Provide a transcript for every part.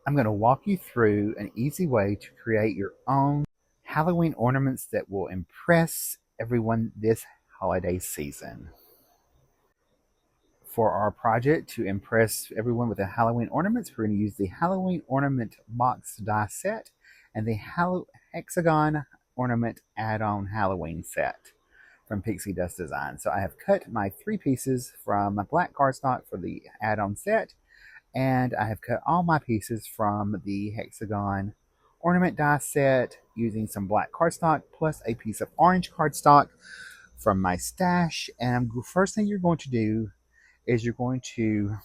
I'm going to walk you through an easy way to create your own Halloween ornaments that will impress everyone this holiday season. For our project to impress everyone with the Halloween ornaments, we're going to use the Halloween Ornament Box Die Set and the Hexagon Ornament Add-on Halloween Set from Pixi Dust Design. So I have cut my 3 pieces from my black cardstock for the add-on set, and I have cut all my pieces from the Hexagon Ornament Die Set using some black cardstock plus a piece of orange cardstock from my stash. And first thing you're going to do is you're going to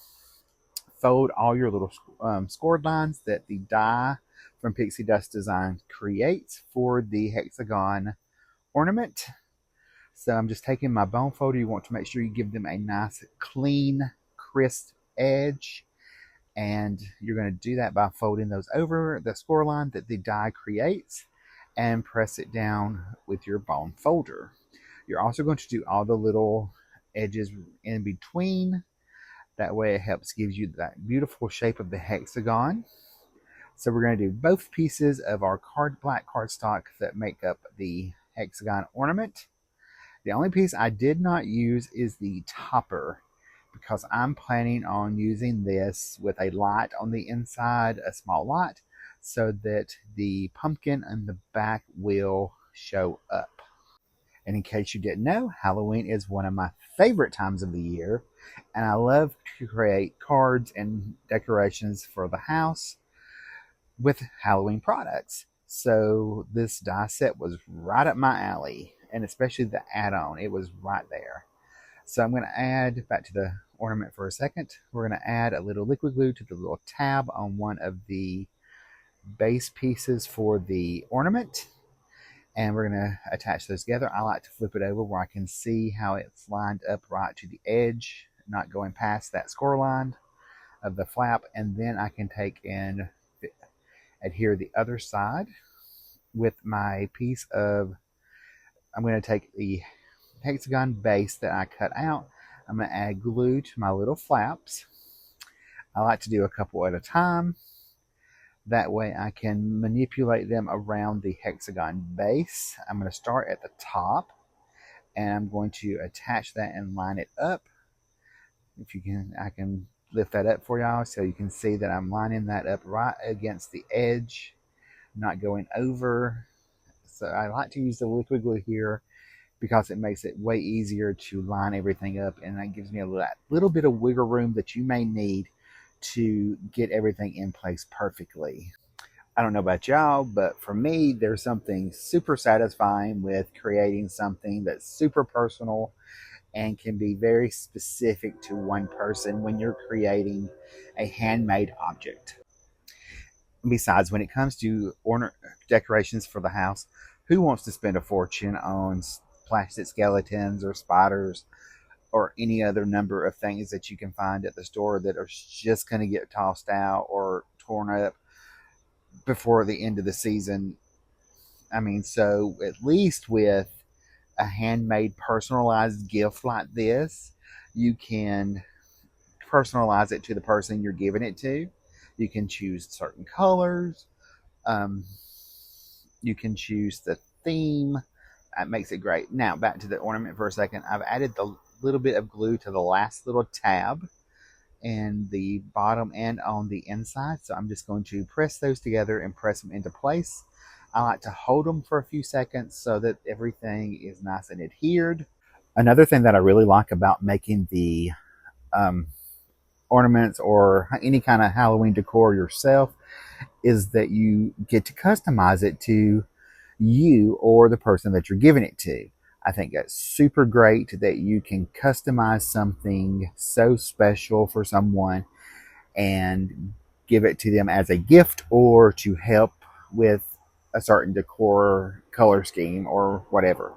fold all your little scored lines that the die from Pixi Dust Design creates for the Hexagon ornament. So I'm just taking my bone folder. You want to make sure you give them a nice, clean, crisp edge. And you're going to do that by folding those over the score line that the die creates and press it down with your bone folder. You're also going to do all the little edges in between. That way it helps gives you that beautiful shape of the hexagon. So we're going to do both pieces of our black cardstock that make up the hexagon ornament. The only piece I did not use is the topper, because I'm planning on using this with a light on the inside, a small light, so that the pumpkin on the back will show up. And in case you didn't know, Halloween is one of my favorite times of the year, and I love to create cards and decorations for the house with Halloween products. So this die set was right up my alley, and especially the add-on, it was right there. So I'm going to add, back to the ornament for a second, we're going to add a little liquid glue to the little tab on one of the base pieces for the ornament. And we're going to attach those together. I like to flip it over where I can see how it's lined up right to the edge, not going past that score line of the flap. And then I can take and adhere the other side with my piece of, I'm going to take the hexagon base that I cut out. I'm going to add glue to my little flaps. I like to do a couple at a time. That way I can manipulate them around the hexagon base. I'm going to start at the top, and I'm going to attach that and line it up. If you can, I can lift that up for y'all so you can see that I'm lining that up right against the edge, not going over. So I like to use the liquid glue here because it makes it way easier to line everything up, and that gives me a little bit of wiggle room that you may need to get everything in place perfectly. I don't know about y'all, but for me, there's something super satisfying with creating something that's super personal and can be very specific to one person when you're creating a handmade object. Besides, when it comes to decorations for the house, who wants to spend a fortune on plastic skeletons or spiders or any other number of things that you can find at the store that are just going to get tossed out or torn up before the end of the season? I mean, so at least with a handmade personalized gift like this, you can personalize it to the person you're giving it to. You can choose certain colors. You can choose the theme. That makes it great. Now, back to the ornament for a second. I've added the little bit of glue to the last little tab and the bottom and on the inside. So I'm just going to press those together and press them into place. I like to hold them for a few seconds so that everything is nice and adhered. Another thing that I really like about making the ornaments or any kind of Halloween decor yourself is that you get to customize it to you or the person that you're giving it to. I think that's super great that you can customize something so special for someone and give it to them as a gift or to help with a certain decor color scheme or whatever.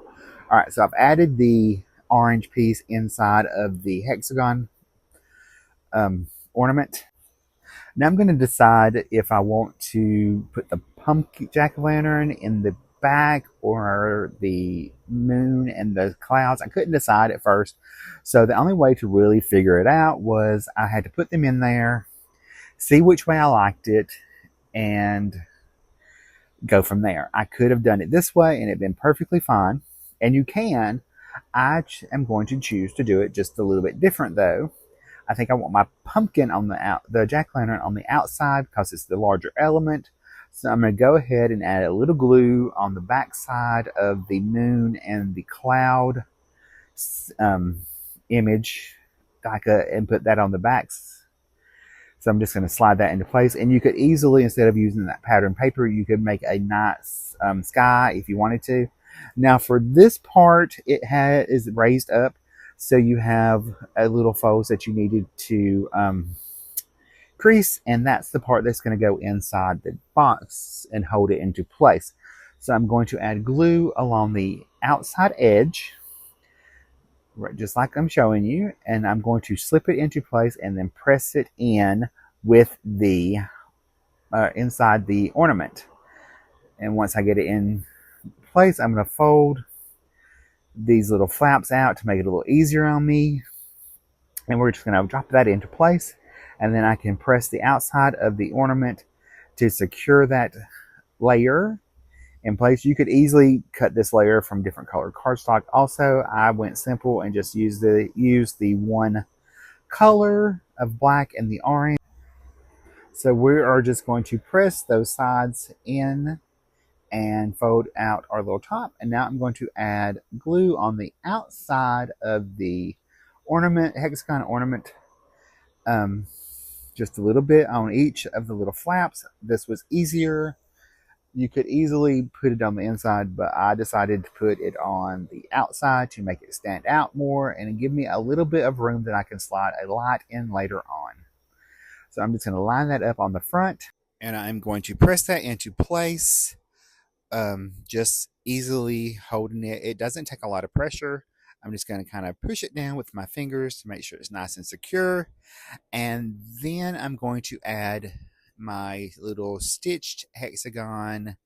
All right, so I've added the orange piece inside of the hexagon ornament. Now I'm going to decide if I want to put the pumpkin jack-o'-lantern in the back or the moon and the clouds. I couldn't decide at first, so the only way to really figure it out was I had to put them in there, see which way I liked it, and go from there. I could have done it this way and it'd been perfectly fine. And you can. Am going to choose to do it just a little bit different though. I think I want my pumpkin on the jack-o'-lantern on the outside because it's the larger element. So I'm going to go ahead and add a little glue on the back side of the moon and the cloud image, and put that on the backs. So I'm just going to slide that into place. And you could easily, instead of using that pattern paper, you could make a nice sky if you wanted to. Now for this part, it is raised up. So you have a little folds that you needed to crease. And that's the part that's going to go inside the box and hold it into place. So I'm going to add glue along the outside edge, right, just like I'm showing you, and I'm going to slip it into place and then press it in with the inside the ornament. And once I get it in place, I'm going to fold these little flaps out to make it a little easier on me, and we're just going to drop that into place, and then I can press the outside of the ornament to secure that layer in place. You could easily cut this layer from different colored cardstock. Also, I went simple and just used the one color of black and the orange. So we are just going to press those sides in and fold out our little top. And now I'm going to add glue on the outside of the ornament, hexagon ornament, just a little bit on each of the little flaps. This was easier. You could easily put it on the inside, but I decided to put it on the outside to make it stand out more and give me a little bit of room that I can slide a light in later on. So I'm just going to line that up on the front, and I'm going to press that into place, just easily holding it. It doesn't take a lot of pressure. I'm just going to kind of push it down with my fingers to make sure it's nice and secure. And then I'm going to add my little stitched hexagon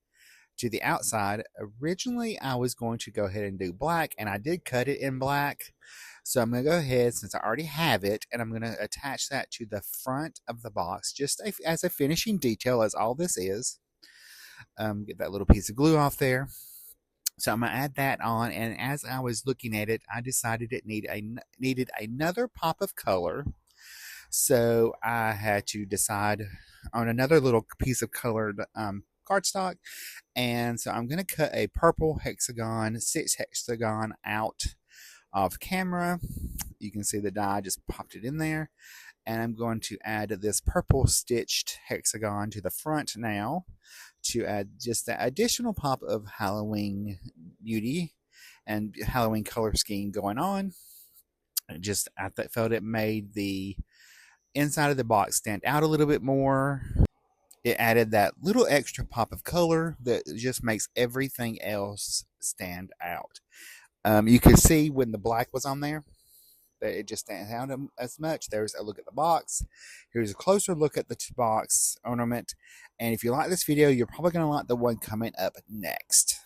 to the outside. Originally, I was going to go ahead and do black, and I did cut it in black. So I'm going to go ahead, since I already have it, and I'm going to attach that to the front of the box, just as a finishing detail, as all this is. Get that little piece of glue off there. So I'm going to add that on, and as I was looking at it, I decided it needed another pop of color. So I had to decide on another little piece of colored cardstock. And so I'm going to cut a purple hexagon, 6 hexagon out of camera. You can see the die just popped it in there. And I'm going to add this purple stitched hexagon to the front now to add just that additional pop of Halloween beauty and Halloween color scheme going on. I felt it made the inside of the box stand out a little bit more. It added that little extra pop of color that just makes everything else stand out. You could see when the black was on there that it just stands out as much. There's a look at the box. Here's a closer look at the box ornament. And if you like this video, you're probably going to like the one coming up next.